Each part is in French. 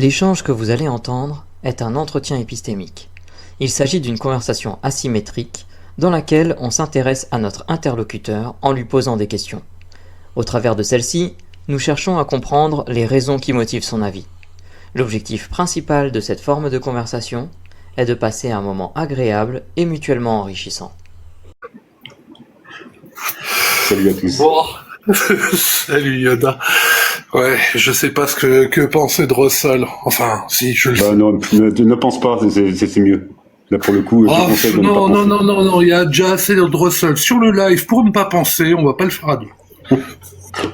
L'échange que vous allez entendre est un entretien épistémique. Il s'agit d'une conversation asymétrique dans laquelle on s'intéresse à notre interlocuteur en lui posant des questions. Au travers de celle-ci, nous cherchons à comprendre les raisons qui motivent son avis. L'objectif principal de cette forme de conversation est de passer un moment agréable et mutuellement enrichissant. Salut à tous. Bon, salut Yoda. Ouais, je sais pas ce que pensait de Russell. Enfin, si, je le sais. Non, ne pense pas, c'est mieux. Là, pour le coup, je conseille de ne pas penser. Non, il y a déjà assez de Russell sur le live pour ne pas penser, on va pas le faire à deux.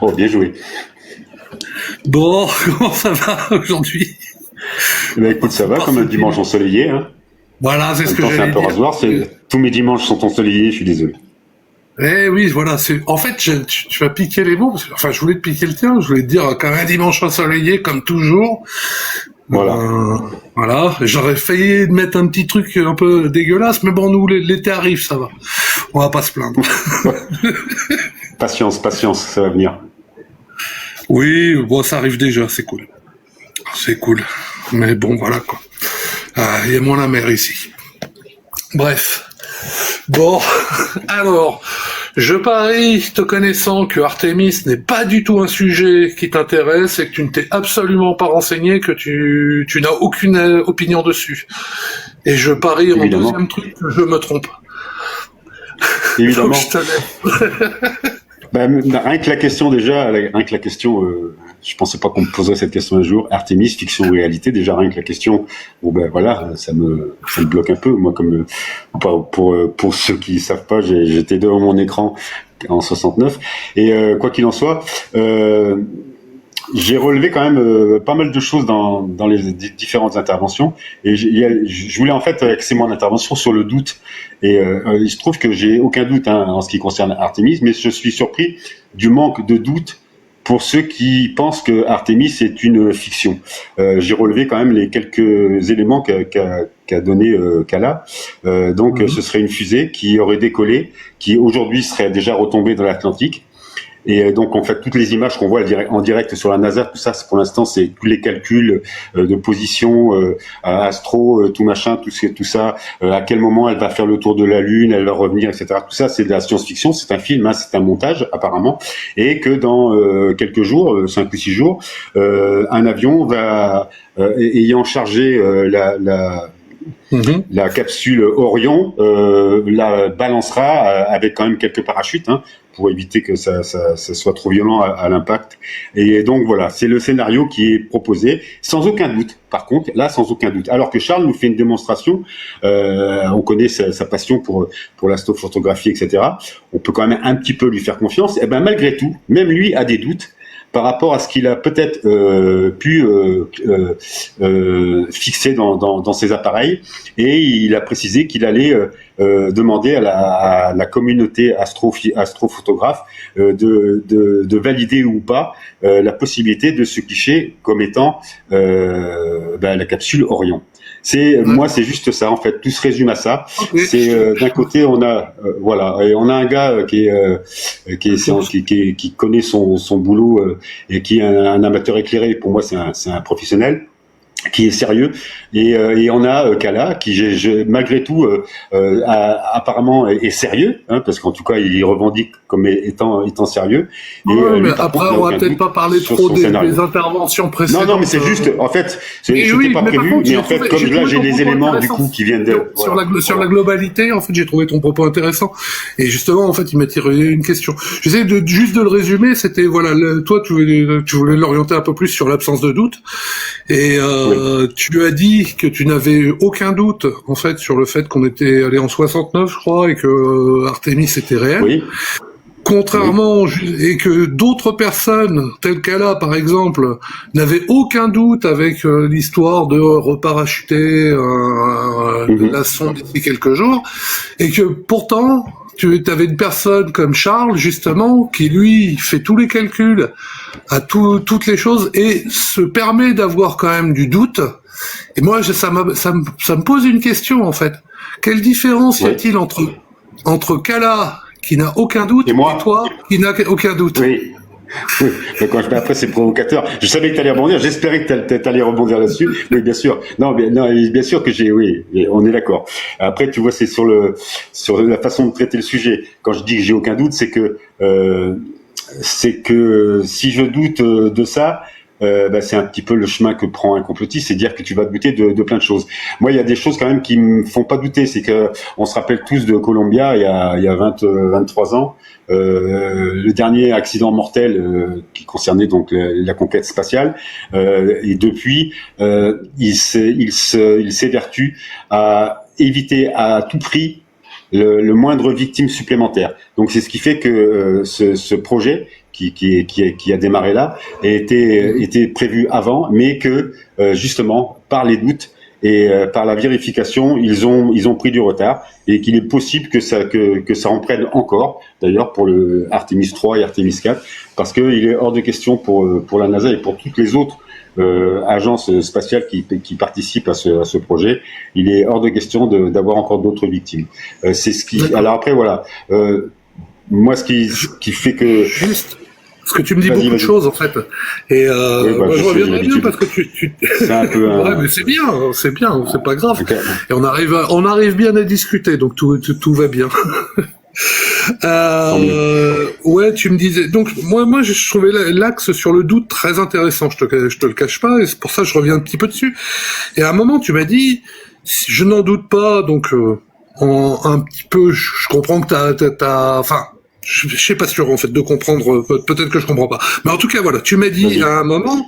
Oh, bien joué. Bon, comment ça va aujourd'hui? Eh ben, écoute, ça va, comme un dimanche ensoleillé, hein. Voilà, c'est ce que j'allais dire. C'est un peu rasoir, tous mes dimanches sont ensoleillés, je suis désolé. Eh oui, voilà, en fait, tu vas piquer les mots, enfin, je voulais te piquer le tien, je voulais te dire qu'un dimanche ensoleillé, comme toujours. Voilà, j'aurais failli mettre un petit truc un peu dégueulasse, mais bon, nous, l'été arrive, ça va. On va pas se plaindre. Patience, ça va venir. Oui, bon, ça arrive déjà, c'est cool. C'est cool. Mais bon, voilà, quoi. Il y a moins la mer ici. Bref. Bon, alors, je parie, te connaissant, que Artemis n'est pas du tout un sujet qui t'intéresse et que tu ne t'es absolument pas renseigné, que tu n'as aucune opinion dessus. Et je parie en deuxième truc que je me trompe. Évidemment. Donc, je te laisse. Rien que la question déjà, je pensais pas qu'on me poserait cette question un jour. Artemis, fiction ou réalité, déjà rien que la question, voilà, ça me bloque un peu. Moi, comme pour ceux qui savent pas, j'étais devant mon écran en 69 et quoi qu'il en soit, j'ai relevé quand même pas mal de choses dans les différentes interventions et je voulais en fait axer mon intervention sur le doute et il se trouve que j'ai aucun doute en ce qui concerne Artemis, mais je suis surpris du manque de doute pour ceux qui pensent que Artemis est une fiction. J'ai relevé quand même les quelques éléments qu'a donné Kala. Ce serait une fusée qui aurait décollé, qui aujourd'hui serait déjà retombée dans l'Atlantique. Et donc, en fait, toutes les images qu'on voit en direct sur la NASA, tout ça, pour l'instant, c'est tous les calculs de position, astro, tout machin, tout ça, à quel moment elle va faire le tour de la Lune, elle va revenir, etc. Tout ça, c'est de la science-fiction, c'est un film, c'est un montage, apparemment, et que dans quelques jours, 5 ou 6 jours, un avion va, ayant chargé la capsule Orion, la balancera avec quand même quelques parachutes, pour éviter que ça soit trop violent à l'impact. Et donc voilà, c'est le scénario qui est proposé, sans aucun doute. Par contre, là, sans aucun doute. Alors que Charles nous fait une démonstration, on connaît sa passion pour l'astrophotographie, etc. On peut quand même un petit peu lui faire confiance. Et malgré tout, même lui a des doutes par rapport à ce qu'il a peut-être pu fixer dans ses appareils, et il a précisé qu'il allait demander à la communauté astrophotographe de valider ou pas la possibilité de se clicher comme étant la capsule Orion. Moi, c'est juste ça en fait. Tout se résume à ça. Okay. C'est d'un côté on a et on a un gars qui connaît son boulot et qui est un amateur éclairé. Pour moi, c'est un professionnel qui est sérieux, et on a Kala qui malgré tout apparemment est sérieux, parce qu'en tout cas il revendique comme étant sérieux. Mais après on va peut-être pas parler trop des interventions précédentes. Non, mais c'est juste en fait c'était pas prévu, mais en fait comme là j'ai les éléments du coup qui viennent de sur la globalité. En fait, j'ai trouvé ton propos intéressant, et justement en fait il m'a tiré une question. J'essaie juste de le résumer. C'était toi tu voulais l'orienter un peu plus sur l'absence de doute, et tu as dit que tu n'avais aucun doute en fait sur le fait qu'on était allé en 69, je crois, et que Artemis était réel. Oui. Contrairement, et que d'autres personnes, telles Kala par exemple, n'avaient aucun doute avec l'histoire de reparachuter la sonde d'ici quelques jours, et que pourtant tu avais une personne comme Charles justement qui lui fait tous les calculs à toutes les choses et se permet d'avoir quand même du doute. Et moi ça me pose une question en fait. Quelle différence y a-t-il entre Kala qui n'a aucun doute et toi qui n'a aucun doute? Oui. Après, c'est provocateur. Je savais que tu allais rebondir. J'espérais que tu allais rebondir là-dessus. Oui, bien sûr. Non, bien sûr que oui, on est d'accord. Après, tu vois, c'est sur la façon de traiter le sujet. Quand je dis que j'ai aucun doute, c'est que si je doute de ça, c'est un petit peu le chemin que prend un complotiste, c'est dire que tu vas douter de plein de choses. Moi, il y a des choses quand même qui me font pas douter, c'est que on se rappelle tous de Columbia il y a 23 ans, le dernier accident mortel qui concernait donc la conquête spatiale, et depuis il s'évertue à éviter à tout prix le moindre victime supplémentaire. Donc c'est ce qui fait que ce projet qui a démarré là était prévu avant, mais que justement par les doutes et par la vérification, ils ont pris du retard, et qu'il est possible que ça en prenne encore. D'ailleurs pour le Artemis 3 et Artemis 4, parce que il est hors de question pour la NASA et pour toutes les autres agences spatiales qui participent à ce projet, il est hors de question d'avoir encore d'autres victimes. C'est ce qui. Alors après voilà. Moi, ce qui fait que juste parce que tu me dis beaucoup de choses en fait, et moi, je reviendrai bien parce que tu... C'est un peu ouais, mais c'est bien, c'est pas grave. Okay. Et on arrive bien à discuter, donc tout va bien. Ouais, tu me disais. Donc moi, je trouvais l'axe sur le doute très intéressant. Je te le cache pas, et c'est pour ça que je reviens un petit peu dessus. Et à un moment, tu m'as dit, je n'en doute pas. Donc un petit peu, je comprends que t'as, enfin. Je sais pas sûr en fait de comprendre, peut-être que je comprends pas. Mais en tout cas voilà, tu m'as dit à un moment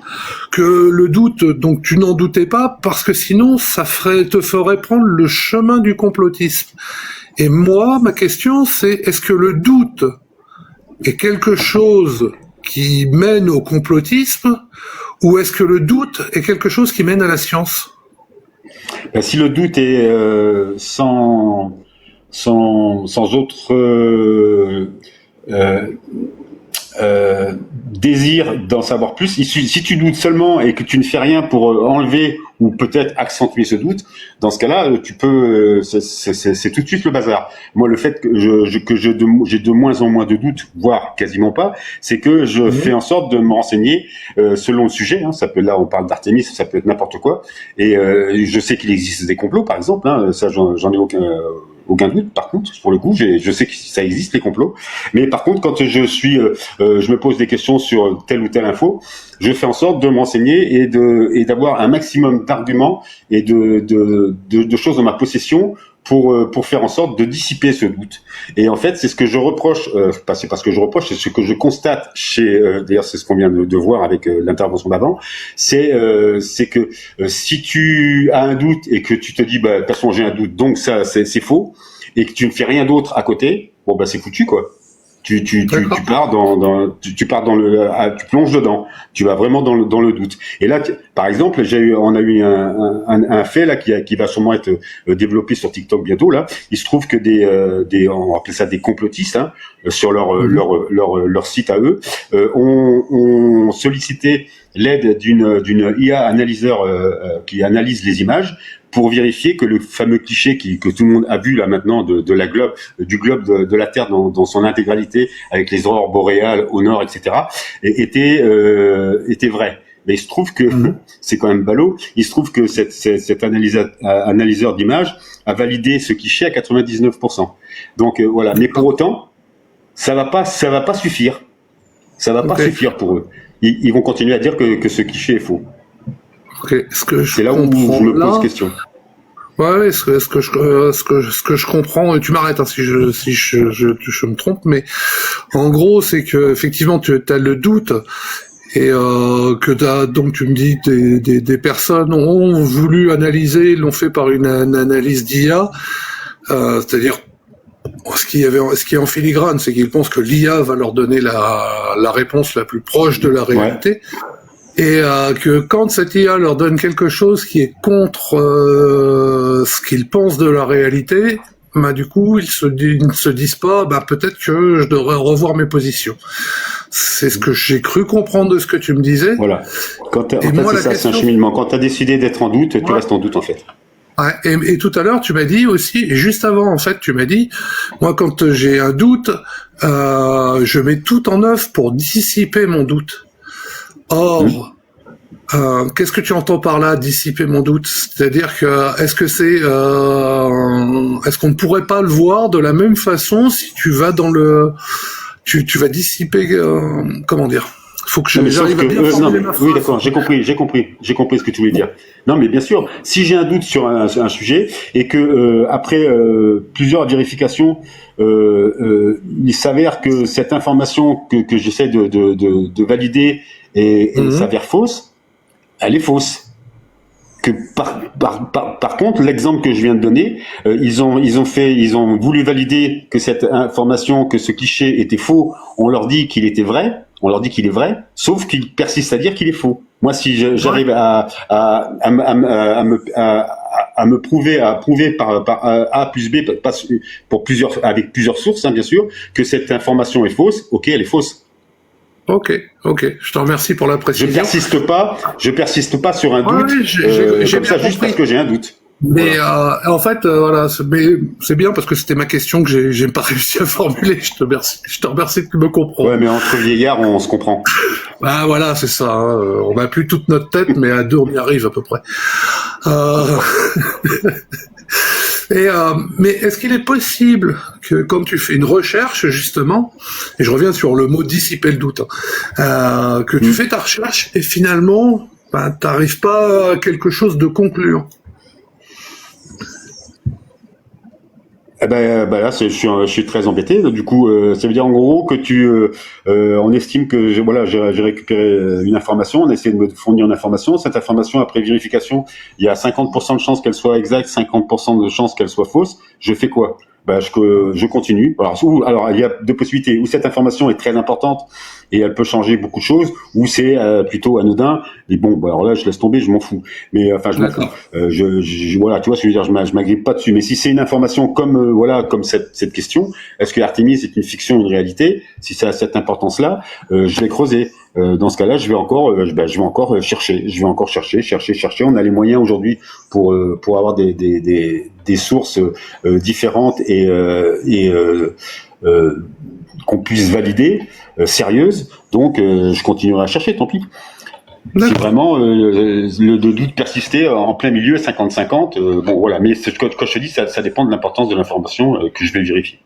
que le doute, donc tu n'en doutais pas parce que sinon ça te ferait prendre le chemin du complotisme. Et moi, ma question c'est, est-ce que le doute est quelque chose qui mène au complotisme, ou est-ce que le doute est quelque chose qui mène à la science? Si le doute est sans autre désir d'en savoir plus, si tu doutes seulement et que tu ne fais rien pour enlever ou peut-être accentuer ce doute, dans ce cas-là, tu peux, c'est tout de suite le bazar. Moi, le fait que j'ai de moins en moins de doutes, voire quasiment pas, c'est que je fais en sorte de me renseigner selon le sujet. Hein, ça peut, là, on parle d'Artémis, ça peut être n'importe quoi. Et je sais qu'il existe des complots, par exemple. Hein, ça, j'en ai aucun doute. Par contre, pour le coup, je sais que ça existe, les complots. Mais par contre, quand je me pose des questions sur telle ou telle info, je fais en sorte de me renseigner et d'avoir un maximum d'arguments et de choses dans ma possession pour faire en sorte de dissiper ce doute. Et en fait, c'est ce que je reproche, c'est pas ce que je reproche, c'est ce que je constate d'ailleurs c'est ce qu'on vient de voir avec l'intervention d'avant, c'est que si tu as un doute et que tu te dis, de toute façon j'ai un doute, donc ça c'est faux, et que tu ne fais rien d'autre à côté, c'est foutu quoi. Tu pars tu plonges dedans. Tu vas vraiment dans le doute. Et là, par exemple, on a eu un fait là qui va sûrement être développé sur TikTok bientôt là. Il se trouve que on appelle ça des complotistes, hein, sur leur site à eux, ont sollicité l'aide d'une IA analyseur qui analyse les images, pour vérifier que le fameux cliché que tout le monde a vu là maintenant du globe de la Terre dans son intégralité, avec les aurores boréales au nord, etc., était vrai. Mais il se trouve que c'est quand même ballot. Il se trouve que cet analyseur d'images a validé ce cliché à 99%. Donc voilà. Mais pour autant, ça va pas suffire. Ça va pas suffire pour eux. Ils vont continuer à dire que ce cliché est faux. Okay. C'est là où je me pose question. Ouais, ce que je comprends, et tu m'arrêtes si je me trompe, mais en gros c'est que effectivement tu as le doute, et donc tu me dis des personnes ont voulu analyser, l'ont fait par une analyse d'IA, c'est-à-dire ce qui est en filigrane, c'est qu'ils pensent que l'IA va leur donner la réponse la plus proche de la réalité. Ouais. Et que quand cette IA leur donne quelque chose qui est contre ce qu'ils pensent de la réalité, du coup, ils ne se disent pas, peut-être que je devrais revoir mes positions. C'est ce que j'ai cru comprendre de ce que tu me disais. Voilà. C'est un cheminement. Quand tu as décidé d'être en doute, tu restes en doute en fait. Ouais, et tout à l'heure, tu m'as dit aussi, et juste avant, en fait, tu m'as dit, moi, quand j'ai un doute, je mets tout en œuvre pour dissiper mon doute. Or, qu'est-ce que tu entends par là, dissiper mon doute? C'est-à-dire que, est-ce qu'on ne pourrait pas le voir de la même façon si tu vas tu vas dissiper, comment dire? Faut que j'arrive à bien formuler ma phrase. Oui, d'accord, j'ai compris ce que tu voulais dire. Non, mais bien sûr, si j'ai un doute sur un sujet et que après plusieurs vérifications, il s'avère que cette information que j'essaie de valider et s'avère fausse, elle est fausse. Que par contre, l'exemple que je viens de donner, ils ont voulu valider que cette information, que ce cliché était faux. On leur dit qu'il était vrai. On leur dit qu'il est vrai, sauf qu'ils persistent à dire qu'il est faux. Moi, si j'arrive à me prouver, à prouver par A plus B, avec plusieurs sources, hein, bien sûr, que cette information est fausse, ok, elle est fausse. Ok, je te remercie pour la précision. Je persiste pas sur un doute, comme ça, juste parce que j'ai un doute. Mais en fait, voilà, c'est bien parce que c'était ma question que j'ai pas réussi à formuler. Je te remercie de me comprendre. Ouais, mais entre vieillards, on se comprend. Bah voilà, c'est ça. Hein. On n'a plus toute notre tête, mais à deux, on y arrive à peu près. Mais est-ce qu'il est possible que quand tu fais une recherche justement, et je reviens sur le mot dissiper le doute, que tu fais ta recherche et finalement, t'arrives pas à quelque chose de concluant? Eh ben là, je suis très embêté. Du coup, ça veut dire en gros que on estime que j'ai récupéré une information, on essaie de me fournir une information. Cette information, après vérification, il y a 50% de chances qu'elle soit exacte, 50% de chances qu'elle soit fausse. Je fais quoi? Je continue. Alors, il y a deux possibilités. Ou cette information est très importante et elle peut changer beaucoup de choses, ou c'est plutôt anodin. Et bon, alors là, je laisse tomber, je m'en fous. Mais enfin, je m'en fous. Voilà, tu vois, ce que je veux dire, je m'agrippe pas dessus. Mais si c'est une information comme cette question, est-ce que Artemis est une fiction ou une réalité? Si ça a cette importance-là, je vais creuser. Dans ce cas-là, je vais encore chercher. Je vais encore chercher. On a les moyens aujourd'hui pour avoir des sources différentes et qu'on puisse valider, sérieuses. Donc, je continuerai à chercher, tant pis. Si vraiment le doute persistait en plein milieu, 50-50, bon voilà. Mais quand je te dis, ça dépend de l'importance de l'information que je vais vérifier.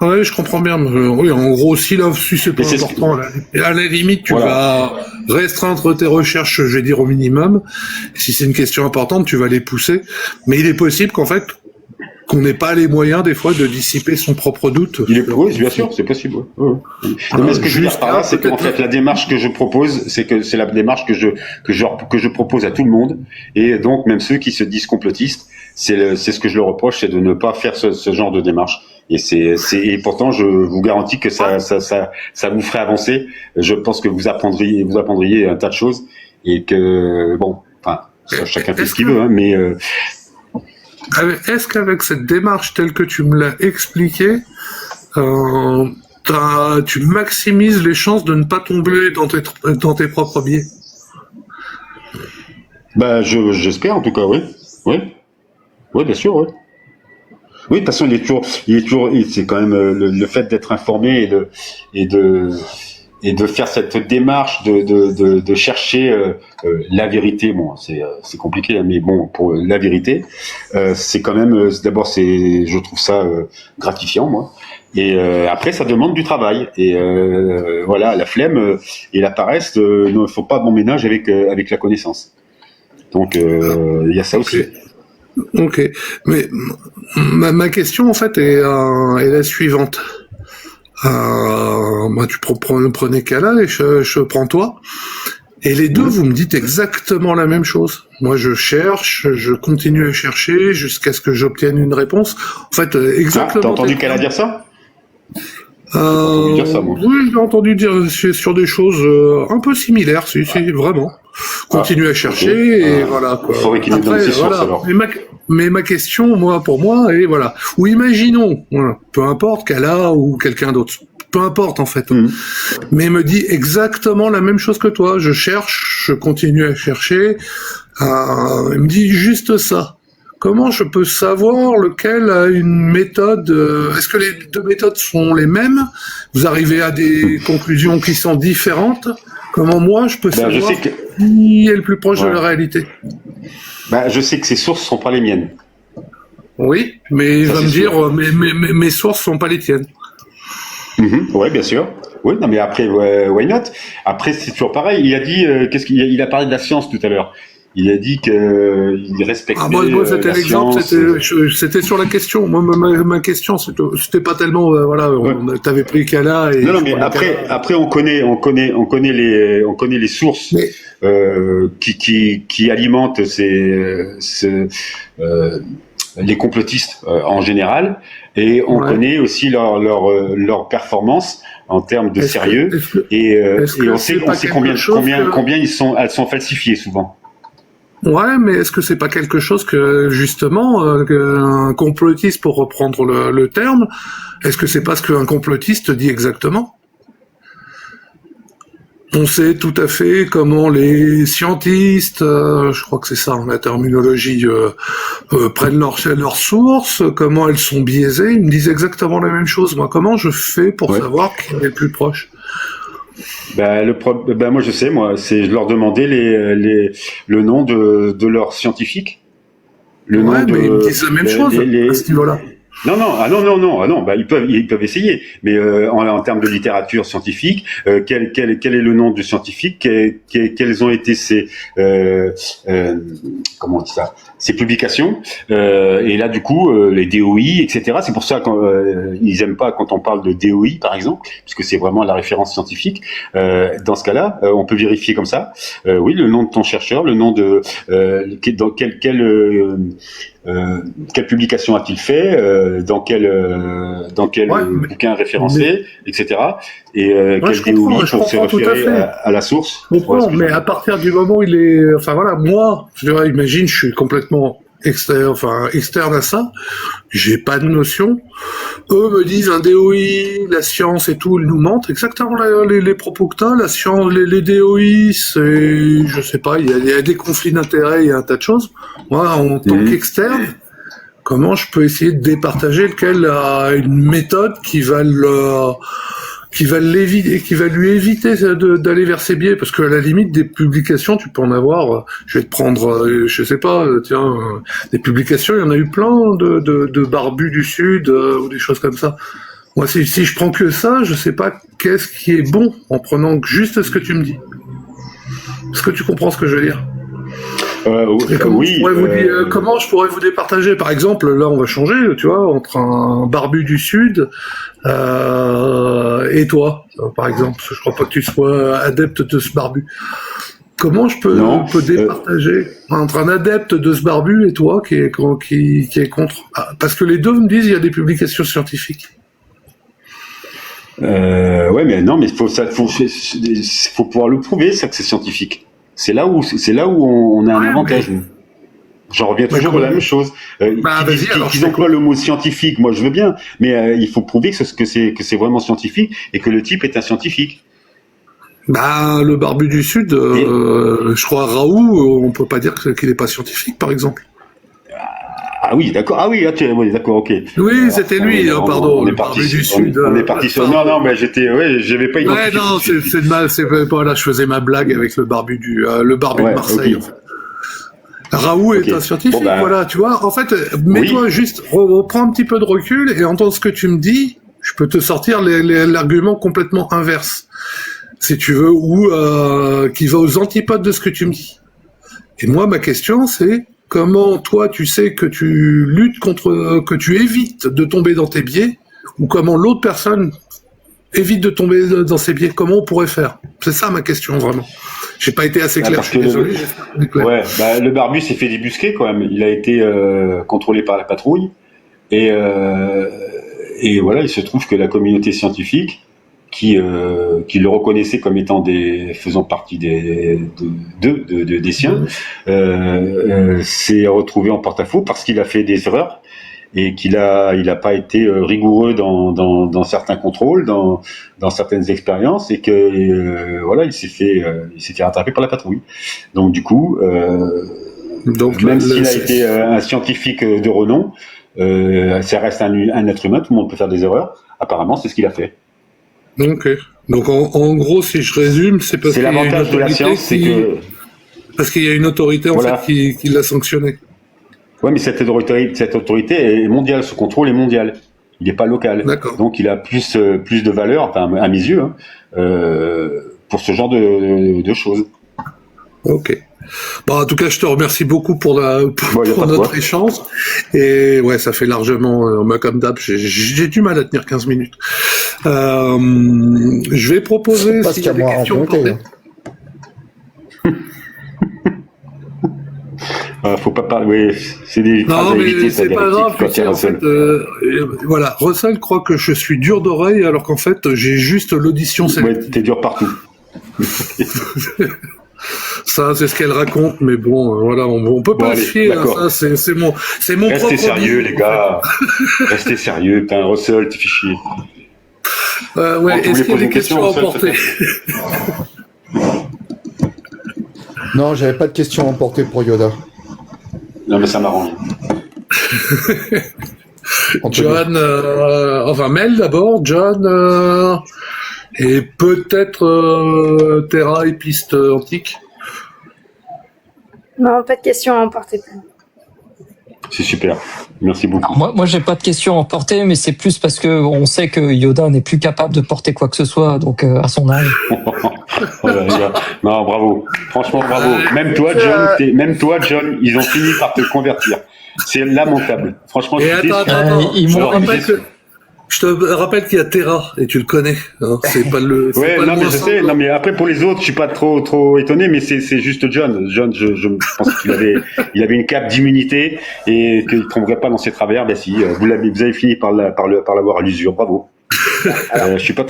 Oui, je comprends bien. Oui, en gros, si c'est pas important, à la limite, tu vas restreindre tes recherches, je vais dire au minimum. Si c'est une question importante, tu vas les pousser. Mais il est possible qu'en fait, qu'on n'ait pas les moyens des fois de dissiper son propre doute. Oui, bien sûr, c'est possible. Ouais. Mais ce que je veux dire par là, c'est qu'en fait, la démarche que je propose, c'est la démarche que je propose à tout le monde, et donc même ceux qui se disent complotistes, c'est ce que je leur reproche, c'est de ne pas faire ce genre de démarche. Et pourtant, je vous garantis que ça vous ferait avancer. Je pense que vous apprendriez un tas de choses, et que chacun fait ce qu'il veut, hein, mais est-ce qu'avec cette démarche telle que tu me l'as expliqué, tu maximises les chances de ne pas tomber dans tes propres biais? J'espère en tout cas, oui. Oui, bien sûr, oui. Oui, de toute façon, il est toujours, c'est quand même le fait d'être informé et de faire cette démarche de chercher la vérité. Bon, c'est compliqué, mais bon, pour la vérité, c'est quand même d'abord je trouve ça gratifiant, moi. Et après, ça demande du travail. Et voilà, la flemme et la paresse ne font pas bon ménage avec la connaissance. Donc il y a ça aussi. Ok, mais ma question en fait est la suivante. Moi, tu prenais Kala et je prends toi. Et les deux, vous me dites exactement la même chose. Moi, je cherche, je continue à chercher jusqu'à ce que j'obtienne une réponse. En fait, exactement. T'as entendu Kala dire ça? Oui, j'ai entendu dire sur des choses un peu similaires, si, vraiment. Continue à chercher et voilà. Il faudrait qu'il nous donne ses sources alors. Mais ma question, pour moi, est voilà. Ou imaginons, peu importe Kala ou quelqu'un d'autre, peu importe en fait. Mais me dit exactement la même chose que toi. Je cherche, je continue à chercher. Il me dit juste ça. comment je peux savoir lequel a une méthode est-ce que les deux méthodes sont les mêmes? Vous arrivez à des conclusions qui sont différentes? Comment moi je peux savoir qui est le plus proche de la réalité? Je sais que ces sources sont pas les miennes. Oui, mais il va me dire mes sources sont pas les tiennes. Oui, bien sûr. Oui, non, mais après, why not? Après, c'est toujours pareil. Il a dit, il a parlé de la science tout à l'heure. Il a dit qu'il respectait moi c'était la l'exemple, science. c'était sur la question. Moi, ma question, c'était pas tellement, t'avais pris Kala et. Non, mais après, on connaît les sources qui alimentent les complotistes en général, et on connaît aussi leur performance en termes de sérieux, et on sait combien elles sont falsifiées souvent. Ouais, mais est-ce que c'est pas quelque chose que justement un complotiste, pour reprendre le terme, est-ce que c'est pas ce qu'un complotiste dit exactement? On sait tout à fait comment les scientistes, je crois que c'est ça la terminologie, prennent leurs sources, comment elles sont biaisées. Ils me disent exactement la même chose. Moi, comment je fais pour savoir qui est le plus proche? Moi je sais, je leur demandais le nom de leurs scientifiques. Mais ils me disent la même chose à ce niveau-là. Non, ils peuvent essayer, mais en termes de littérature scientifique, quel est le nom du scientifique, quelles ont été comment on dit ça, ces publications, et là du coup les DOI, etc. C'est pour ça qu'ils aiment pas quand on parle de DOI par exemple, puisque c'est vraiment la référence scientifique. Dans ce cas-là, on peut vérifier comme ça. Oui, le nom de ton chercheur, le nom de dans quelle publication a-t-il fait, dans quel bouquin référencé, etc. Et quel DOI pour se référer à la source. Mais à partir du moment où il est, moi, imagine, je suis complètement externe à ça, j'ai pas de notion. Eux me disent un DOI, la science et tout, ils nous mentent exactement les propos que t'as. La science, les DOI, c'est, je sais pas, il y a des conflits d'intérêts, il y a un tas de choses. Moi, en tant qu'externe, comment je peux essayer de départager lequel a une méthode qui va lui éviter d'aller vers ses biais, parce que à la limite des publications tu peux en avoir, je vais te prendre je sais pas, des publications, il y en a eu plein de barbus du sud ou des choses comme ça. Moi si je prends que ça, je sais pas qu'est-ce qui est bon en prenant juste ce que tu me dis. Est-ce que tu comprends ce que je veux dire? Comment je pourrais vous départager? Par exemple, là, on va changer, tu vois, entre un barbu du Sud et toi, par exemple. Je crois pas que tu sois adepte de ce barbu. Comment je peux départager entre un adepte de ce barbu et toi qui est contre? Parce que les deux me disent il y a des publications scientifiques. Mais il faut pouvoir le prouver, ça, que c'est scientifique. C'est là où on a un avantage. J'en reviens toujours à la même chose. Qu'ils emploient le mot scientifique, moi je veux bien, mais il faut prouver que c'est vraiment scientifique et que le type est un scientifique. Le barbu du Sud, je crois Raoult, on peut pas dire qu'il n'est pas scientifique, par exemple. Ah oui, d'accord. D'accord, ok. Oui, c'était lui, pardon. On est parti du Sud. On est parti sur. Non, mais j'avais pas identifié. Ouais, non, c'est de mal. Là, je faisais ma blague avec le barbu de Marseille. Okay. En fait. Raoult est un scientifique, voilà, tu vois. En fait, mets-toi juste, reprends un petit peu de recul et entends ce que tu me dis. Je peux te sortir l'argument complètement inverse, si tu veux, ou qui va aux antipodes de ce que tu me dis. Et moi, ma question, c'est comment toi tu sais que tu luttes que tu évites de tomber dans tes biais, ou comment l'autre personne évite de tomber dans ses biais? Comment on pourrait faire? C'est ça ma question, vraiment. J'ai pas été assez clair, je suis désolé. Le barbu s'est fait débusquer quand même. Il a été contrôlé par la patrouille, et voilà, il se trouve que la communauté scientifique qui le reconnaissait comme étant faisant partie des siens, s'est retrouvé en porte-à-faux parce qu'il a fait des erreurs et qu'il a pas été rigoureux dans certains contrôles, dans certaines expériences, et que il s'est fait rattraper par la patrouille. Donc du coup Donc, même s'il a été un scientifique de renom, ça reste un être humain, tout le monde peut faire des erreurs. Apparemment, c'est ce qu'il a fait. Ok. Donc en gros, si je résume, c'est parce qu'il y a une l'avantage de la autorité science, c'est que parce qu'il y a une autorité en Voilà. fait qui l'a sanctionné. ouais, mais cette autorité est mondiale, ce contrôle est mondial. Il n'est pas local. D'accord. Donc il a plus de valeur, enfin à mes yeux, pour ce genre de choses. Ok. Bon, en tout cas, je te remercie beaucoup pour y a pas de notre quoi. échange. Et ouais, ça fait largement, moi comme d'hab, j'ai du mal à tenir 15 minutes. Je vais proposer Parce s'il y a qu'il y des a moins à questions raconter. Faut pas parler. Oui, c'est des phrases Non, à éviter, mais ça, c'est pas d'habitude, grave. quand Tu il y sais, a en Russell. fait, voilà, Russell croit que je suis dur d'oreille, alors qu'en fait, j'ai juste l'audition Ouais, sélective. t'es dur partout. Ça, c'est ce qu'elle raconte, mais bon, voilà, on peut pas allez, se fier à d'accord. ça. C'est mon propre. Restez sérieux, avis, les gars. Restez sérieux. Putain, Russell, tu fais chier. Ouais, Bon, tu est-ce voulais qu'il y a poser des une question, questions à Russell, emporter? Non, j'avais pas de questions à emporter pour Yoda. Non, mais ça m'arrange. John, enfin Mel d'abord, John, et peut-être Terra et piste antique. Non, pas de questions à emporter. C'est super. Merci beaucoup. Moi, j'ai pas de questions à porter, mais c'est plus parce que on sait que Yoda n'est plus capable de porter quoi que ce soit, donc à son âge. Oh là là. Non, bravo. Franchement, bravo. Même toi, John, ils ont fini par te convertir. C'est lamentable. Franchement, Et je suis attends, déçu. ils m'ont je te rappelle qu'il y a Terra, et tu le connais. Hein, c'est pas le. Ouais, pas non, le mais moins je sais. simple. Non, mais après, pour les autres, je suis pas trop étonné, mais c'est juste John. John, je pense qu'il avait une cape d'immunité et qu'il tomberait pas dans ses travers. Ben si, vous avez fini par l'avoir à l'usure. Bravo. Je suis pas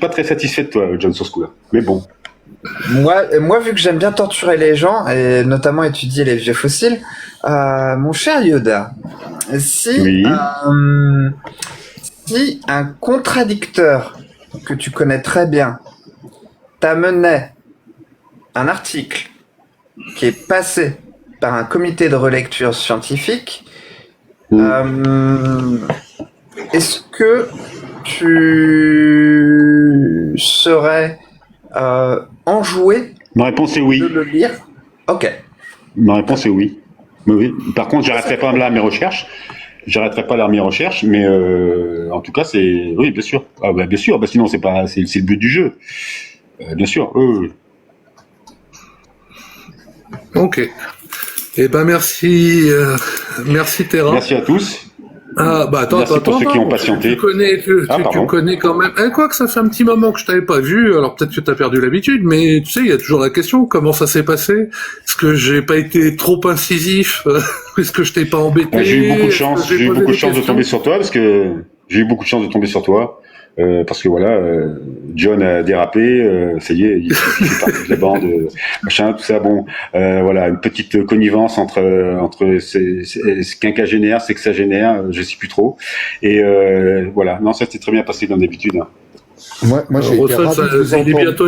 très satisfait de toi, John, sur ce coup-là. Mais bon. Moi, vu que j'aime bien torturer les gens et notamment étudier les vieux fossiles, mon cher Yoda, Oui. Si un contradicteur que tu connais très bien t'amenait un article qui est passé par un comité de relecture scientifique, est-ce que tu serais enjoué Ma réponse est oui. de le lire? Ok. Ma réponse est oui. Oui. Par contre, j'arrêterai pas là mes recherches. Mais en tout cas, c'est oui, bien sûr. Ah bah bien sûr, sinon c'est le but du jeu. Bien sûr. Ok. Eh ben merci Terra. Merci à tous. Ah bah attends, Merci pour ceux qui ont patienté. Tu connais quand même. Quoi que ça fait un petit moment que je t'avais pas vu, alors peut-être que t'as perdu l'habitude, mais tu sais, il y a toujours la question comment ça s'est passé. Est-ce que j'ai pas été trop incisif? Est-ce que je t'ai pas embêté? J'ai eu beaucoup de chance. J'ai eu beaucoup de chance de tomber sur toi parce que voilà, John a dérapé, ça y est, il fait partie de la bande, machin, tout ça. Bon, voilà, une petite connivence entre ces quinquagénaires, sexagénaires, je sais plus trop. Et voilà, non, ça s'est très bien passé comme d'habitude. Hein. Moi j'ai été ravi de vous il est entendre. bientôt,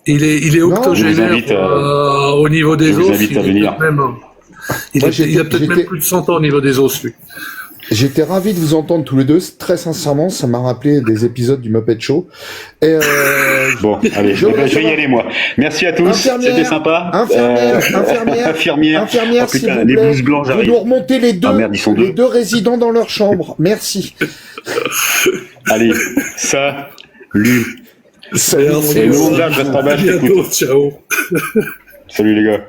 il est octogénaire au niveau des je vous os. invite à venir. Il a peut-être même plus de 100 ans au niveau des os, lui. J'étais ravi de vous entendre tous les deux. Très sincèrement, ça m'a rappelé des épisodes du Muppet Show. Et bon, allez, je vais y aller moi. Merci à tous, c'était sympa. Infirmière, Oh s'il putain, vous les plaît. blouses blanches Vous arrivent. nous remontez les deux, Ah merde, ils sont deux. les deux résidents dans leur chambre. Merci. Allez, salut. Salut, Merci. Et le monde là, je reste en bas, je t'écoute. Bientôt, ciao. Salut les gars.